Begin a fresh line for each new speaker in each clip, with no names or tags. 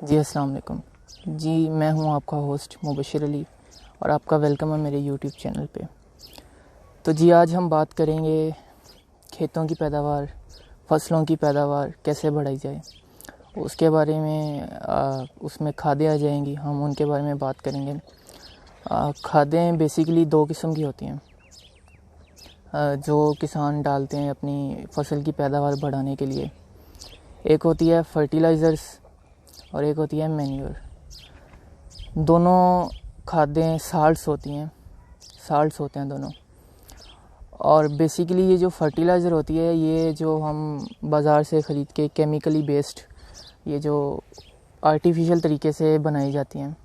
जी अस्सलाम वालेकुम जी। मैं हूं आपका होस्ट मुबशिर अली और आपका वेलकम है मेरे यूट्यूब चैनल पे। तो जी आज हम बात करेंगे खेतों की पैदावार, फसलों की पैदावार कैसे बढ़ाई जाए, उसके बारे में उसमें खादें आ जाएंगी, हम उनके बारे में बात करेंगे। खादें बेसिकली दो किस्म की होती हैं जो किसान डालते हैं अपनी फसल की पैदावार बढ़ाने के लिए। एक होती है फर्टिलाइज़र्स और एक होती है मैन्योर। दोनों खादें साल्ट्स होते हैं दोनों। और बेसिकली ये जो फर्टिलाइज़र होती है, ये जो हम बाज़ार से ख़रीद के केमिकली बेस्ड, ये जो आर्टिफिशियल तरीके से बनाई जाती हैं,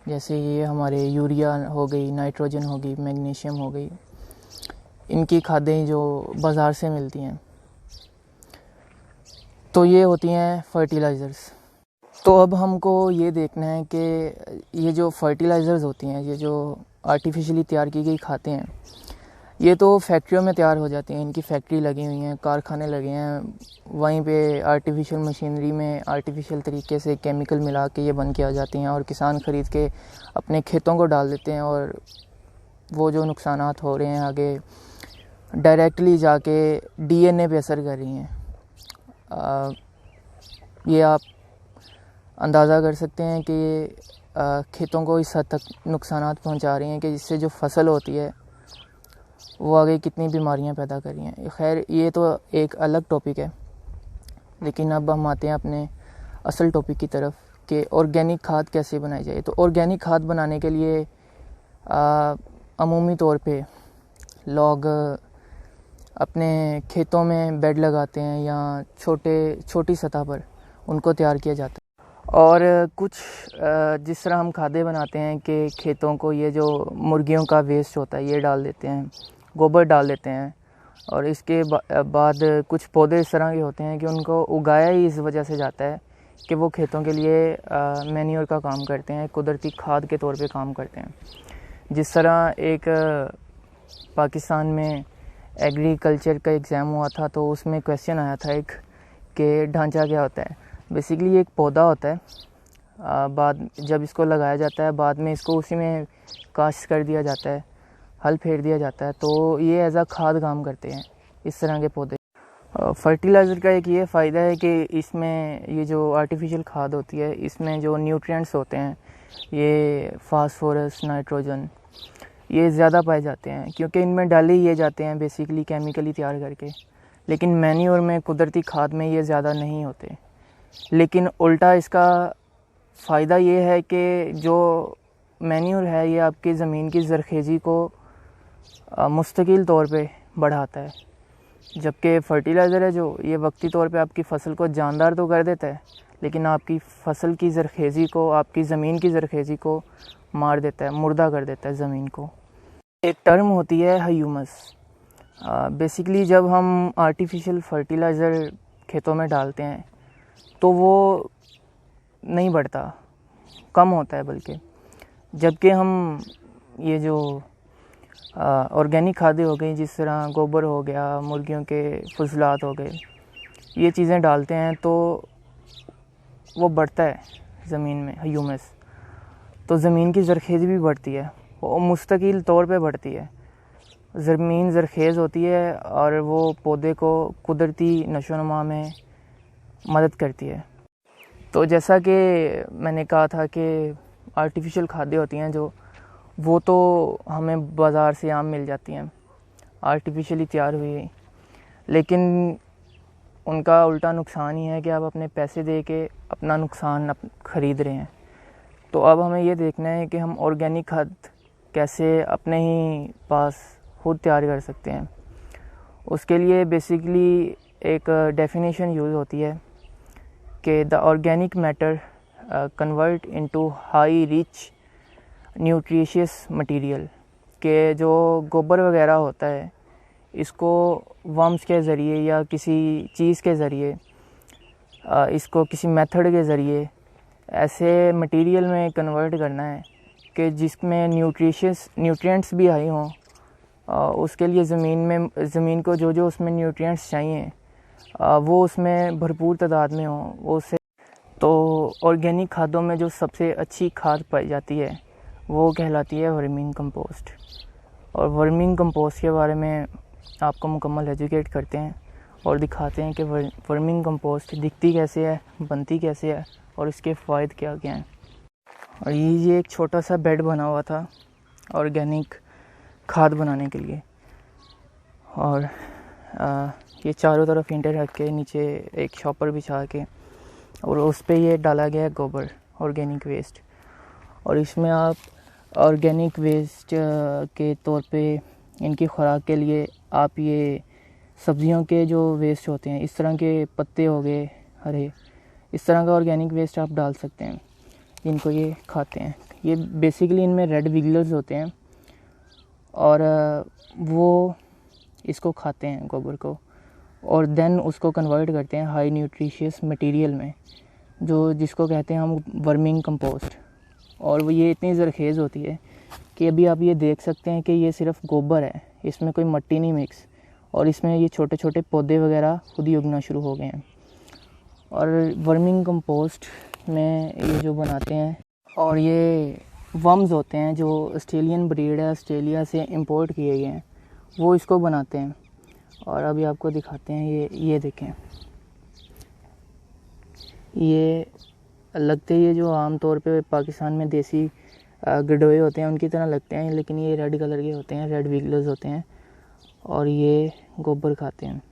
जैसे ये हमारे यूरिया हो गई, नाइट्रोजन हो गई, मैग्नीशियम हो गई, इनकी खादें जो बाज़ार से मिलती हैं, तो ये होती हैं फर्टिलाइज़र्स। तो अब हमको ये देखना है कि ये जो फर्टिलाइज़र्स होती हैं, ये जो आर्टिफिशियली तैयार की गई खाते हैं, ये तो फैक्ट्रियों में तैयार हो जाती हैं। इनकी फैक्ट्री लगी हुई हैं, कारखाने लगे हैं, वहीं पे आर्टिफिशियल मशीनरी में आर्टिफिशियल तरीके से केमिकल मिला के ये बन के आ जाती हैं और किसान ख़रीद के अपने खेतों को डाल देते हैं। और वो जो नुकसानात हो रहे हैं आगे डायरेक्टली जाके DNA पे असर कर रही हैं। ये आप अंदाज़ा कर सकते हैं कि खेतों को इस हद तक नुकसानात पहुंचा रही हैं कि जिससे जो फसल होती है वो आगे कितनी बीमारियां पैदा कर रही हैं। खैर ये तो एक अलग टॉपिक है, लेकिन अब हम आते हैं अपने असल टॉपिक की तरफ कि ऑर्गेनिक खाद कैसे बनाई जाए। तो ऑर्गेनिक खाद बनाने के लिए अमूमी तौर पे लोग अपने खेतों में बेड लगाते हैं या छोटी सतह पर उनको तैयार किया जाता है। और कुछ जिस तरह हम खादें बनाते हैं कि खेतों को ये जो मुर्गियों का वेस्ट होता है ये डाल देते हैं, गोबर डाल देते हैं, और इसके बाद कुछ पौधे इस तरह के होते हैं कि उनको उगाया ही इस वजह से जाता है कि वो खेतों के लिए मैन्योर का काम करते हैं, कुदरती खाद के तौर पे काम करते हैं। जिस तरह एक पाकिस्तान में एग्रीकल्चर का एग्ज़ाम हुआ था, तो उसमें क्वेश्चन आया था एक कि ढांचा क्या होता है। बेसिकली एक पौधा होता है, बाद जब इसको लगाया जाता है, बाद में इसको उसी में काश्त कर दिया जाता है, हल फेर दिया जाता है, तो ये एज आ खाद काम करते हैं इस तरह के पौधे। फर्टिलाइज़र का एक ये फ़ायदा है कि इसमें ये जो आर्टिफिशियल खाद होती है, इसमें जो न्यूट्रिएंट्स होते हैं, ये फास्फोरस, नाइट्रोजन, ये ज़्यादा पाए जाते हैं क्योंकि इनमें डाले ये जाते हैं बेसिकली केमिकली तैयार करके। लेकिन मैन्योर में, कुदरती खाद में ये ज़्यादा नहीं होते। लेकिन उल्टा इसका फ़ायदा ये है कि जो मैन्योर है ये आपकी ज़मीन की ज़रखेज़ी को मुस्तकिल तौर पे बढ़ाता है, जबकि फर्टिलाइज़र है जो ये वक्ती तौर पे आपकी फ़सल को जानदार तो कर देता है, लेकिन आपकी फ़सल की ज़रखेज़ी को, आपकी ज़मीन की ज़रखेज़ी को मार देता है, मुर्दा कर देता है ज़मीन को। एक टर्म होती है ह्यूमस। बेसिकली जब हम आर्टिफिशियल फर्टिलाइज़र खेतों में डालते हैं तो वो नहीं बढ़ता, कम होता है बल्कि। जबकि हम ये जो ऑर्गेनिक खादें हो गई, जिस तरह गोबर हो गया, मुर्गियों के फजलात हो गए, ये चीज़ें डालते हैं तो वो बढ़ता है ज़मीन में ह्यूमस। तो ज़मीन की ज़रखेज़ी भी बढ़ती है, वो मुस्तकिल तौर पे बढ़ती है। ज़मीन ज़रखेज़ होती है और वो पौधे को कुदरती नशोनुमा में मदद करती है। तो जैसा कि मैंने कहा था कि आर्टिफिशियल खादें होती हैं जो, वो तो हमें बाज़ार से आम मिल जाती हैं आर्टिफिशियली तैयार हुई, लेकिन उनका उल्टा नुकसान ही है कि आप अपने पैसे दे के अपना नुकसान ख़रीद रहे हैं। तो अब हमें ये देखना है कि हम ऑर्गेनिक खाद कैसे अपने ही पास खुद तैयार कर सकते हैं। उसके लिए बेसिकली एक डेफिनेशन यूज़ होती है कि the organic matter convert into high rich nutritious material, के जो गोबर वगैरह होता है इसको वर्म्स के ज़रिए या किसी चीज़ के ज़रिए, इसको किसी मेथड के ज़रिए ऐसे मटेरियल में कन्वर्ट करना है कि जिसमें न्यूट्रिएंट्स भी हाई हों। उसके लिए ज़मीन को जो उसमें न्यूट्रिएंट्स चाहिए वो उसमें भरपूर तादाद में हों। वो उससे तो ऑर्गेनिक खादों में जो सबसे अच्छी खाद पाई जाती है वो कहलाती है वर्मिंग कंपोस्ट। और वर्मिंग कंपोस्ट के बारे में आपको मुकम्मल एजुकेट करते हैं और दिखाते हैं कि वर्मिंग कंपोस्ट दिखती कैसे है, बनती कैसे है और इसके फ़ायदे क्या क्या हैं। और ये एक छोटा सा बेड बना हुआ था ऑर्गेनिक खाद बनाने के लिए, और ये चारों तरफ ईंटें रख के नीचे एक शॉपर बिछा के और उस पे ये डाला गया है गोबर, ऑर्गेनिक वेस्ट। और इसमें आप ऑर्गेनिक वेस्ट के तौर पे इनकी खुराक के लिए आप ये सब्जियों के जो वेस्ट होते हैं, इस तरह के पत्ते हो गए हरे, इस तरह का ऑर्गेनिक वेस्ट आप डाल सकते हैं, इनको ये खाते हैं। ये बेसिकली इनमें रेड विगलर्स होते हैं और वो इसको खाते हैं गोबर को, और देन उसको कन्वर्ट करते हैं हाई न्यूट्रिशियस मटेरियल में, जो जिसको कहते हैं हम वर्मिंग कंपोस्ट। और वो ये इतनी ज़रखेज़ होती है कि अभी आप ये देख सकते हैं कि ये सिर्फ गोबर है, इसमें कोई मिट्टी नहीं मिक्स, और इसमें ये छोटे छोटे पौधे वगैरह खुद ही उगना शुरू हो गए हैं। और वर्मिंग कंपोस्ट में ये जो बनाते हैं, और ये वर्म्स होते हैं जो ऑस्ट्रेलियन ब्रीड है, ऑस्ट्रेलिया से इंपोर्ट किए गए हैं, वो इसको बनाते हैं। और अभी आपको दिखाते हैं, ये देखें, ये लगते ये जो आम तौर पे पाकिस्तान में देसी गडोए होते हैं उनकी तरह लगते हैं, लेकिन ये रेड कलर के होते हैं, रेड विगलर्स होते हैं, और ये गोबर खाते हैं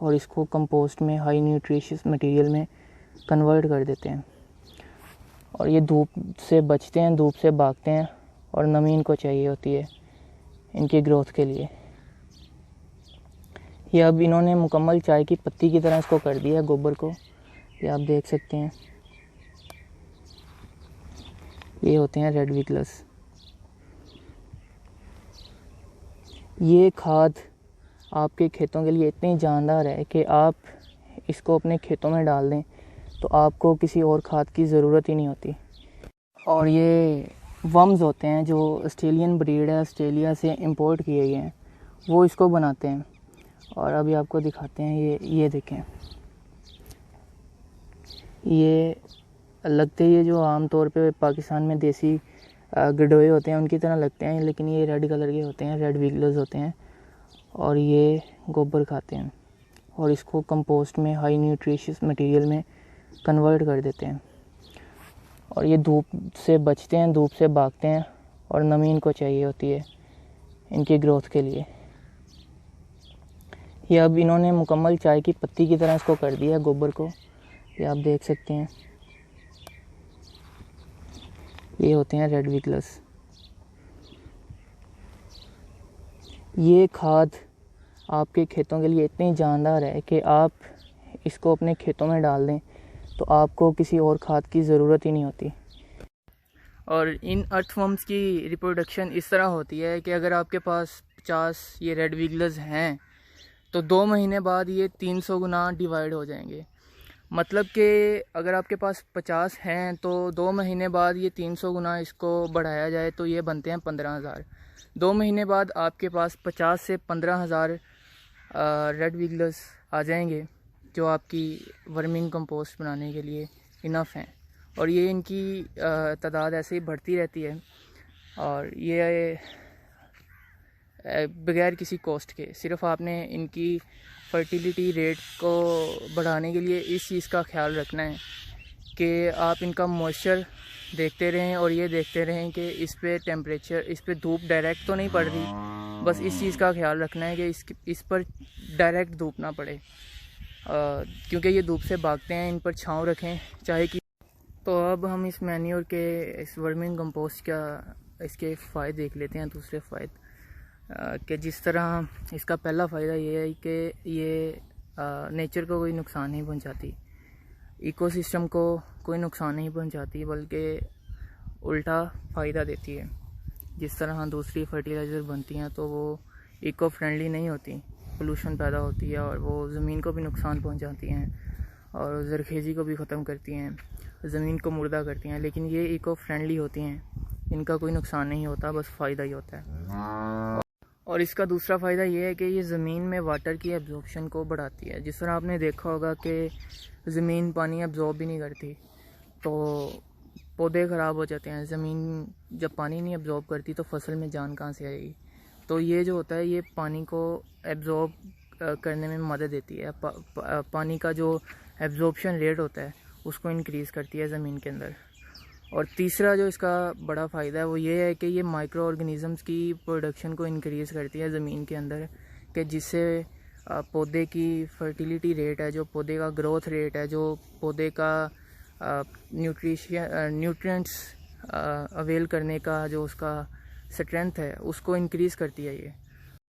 और इसको कंपोस्ट में हाई न्यूट्रिशियस मटेरियल में कन्वर्ट कर देते हैं। और ये धूप से बचते हैं, धूप से भागते हैं, और नमी इनको चाहिए होती है इनकी ग्रोथ के लिए। ये अब इन्होंने मुकम्मल चाय की पत्ती की तरह इसको कर दिया है गोबर को, ये आप देख सकते हैं। ये होते हैं रेड विगलर्स। ये खाद आपके खेतों के लिए इतनी जानदार है कि आप इसको अपने खेतों में डाल दें तो आपको किसी और खाद की ज़रूरत ही नहीं होती। और ये वर्म्स होते हैं जो ऑस्ट्रेलियन ब्रीड है, ऑस्ट्रेलिया से इंपोर्ट किए गए हैं, वो इसको बनाते हैं। और अभी आपको दिखाते हैं, ये देखें, ये लगते ये जो आम तौर पे पाकिस्तान में देसी गडोए होते हैं उनकी तरह लगते हैं, लेकिन ये रेड कलर के होते हैं, रेड विगलर्स होते हैं, और ये गोबर खाते हैं और इसको कंपोस्ट में हाई न्यूट्रिशियस मटेरियल में कन्वर्ट कर देते हैं। और ये धूप से बचते हैं, धूप से भागते हैं, और नमी इनको चाहिए होती है इनकी ग्रोथ के लिए। ये अब इन्होंने मुकम्मल चाय की पत्ती की तरह इसको कर दिया है गोबर को, ये आप देख सकते हैं। ये होते हैं रेड विगलर्स। ये खाद आपके खेतों के लिए इतनी जानदार है कि आप इसको अपने खेतों में डाल दें तो आपको किसी और खाद की ज़रूरत ही नहीं होती। और इन अर्थवर्म्स की रिप्रोडक्शन इस तरह होती है कि अगर आपके पास 50 ये रेड विगलर्स हैं तो 2 महीने बाद ये 300 गुना डिवाइड हो जाएंगे। मतलब कि अगर आपके पास 50 हैं तो 2 महीने बाद ये 300 गुना इसको बढ़ाया जाए तो ये बनते हैं 15,000। 2 महीने बाद आपके पास 50 से 15,000 रेड विगलर्स आ जाएंगे जो आपकी वर्मिंग कंपोस्ट बनाने के लिए इनफ हैं। और ये इनकी तादाद ऐसे ही बढ़ती रहती है, और ये बगैर किसी कॉस्ट के, सिर्फ आपने इनकी फर्टिलिटी रेट को बढ़ाने के लिए इस चीज़ का ख्याल रखना है कि आप इनका मॉइस्चर देखते रहें और ये देखते रहें कि इस पे टेम्परेचर, इस पे धूप डायरेक्ट तो नहीं पड़ रही। बस इस चीज़ का ख्याल रखना है कि इस पर डायरेक्ट धूप ना पड़े, क्योंकि ये धूप से भागते हैं, इन पर छांव रखें चाहे कि। तो अब हम इस मैन्योर के, इस वर्मिंग कंपोस्ट का, इसके फ़ायदे देख लेते हैं। दूसरे फ़ायदे कि जिस तरह इसका पहला फ़ायदा ये है कि ये नेचर को कोई नुकसान नहीं पहुंचाती, इकोसिस्टम को कोई नुकसान नहीं पहुंचाती, बल्कि उल्टा फ़ायदा देती है। जिस तरह दूसरी फर्टिलाइज़र बनती हैं तो वो इको फ्रेंडली नहीं होती, पोल्यूशन पैदा होती है और वो ज़मीन को भी नुकसान पहुंचाती हैं और ज़रखेज़ी को भी ख़त्म करती हैं, ज़मीन को मुर्दा करती हैं। लेकिन ये इको फ्रेंडली होती हैं, इनका कोई नुकसान नहीं होता, बस फ़ायदा ही होता है। और इसका दूसरा फ़ायदा ये है कि ये ज़मीन में वाटर की एब्जॉर्प्शन को बढ़ाती है। जिस तरह आपने देखा होगा कि ज़मीन पानी एब्जॉर्ब भी नहीं करती, तो पौधे ख़राब हो जाते हैं। ज़मीन जब पानी नहीं एब्जॉर्ब करती तो फसल में जान कहाँ से आएगी। तो ये जो होता है ये पानी को एब्जॉर्ब करने में मदद देती है। पानी का जो एब्जॉर्प्शन रेट होता है उसको इंक्रीज़ करती है ज़मीन के अंदर। और तीसरा जो इसका बड़ा फ़ायदा है वो ये है कि ये माइक्रो ऑर्गेनिज़म्स की प्रोडक्शन को इंक्रीज़ करती है ज़मीन के अंदर, कि जिससे पौधे की फर्टिलिटी रेट है, जो पौधे का ग्रोथ रेट है, जो पौधे का न्यूट्रिएंट्स अवेल करने का जो उसका स्ट्रेंथ है उसको इंक्रीज़ करती है ये।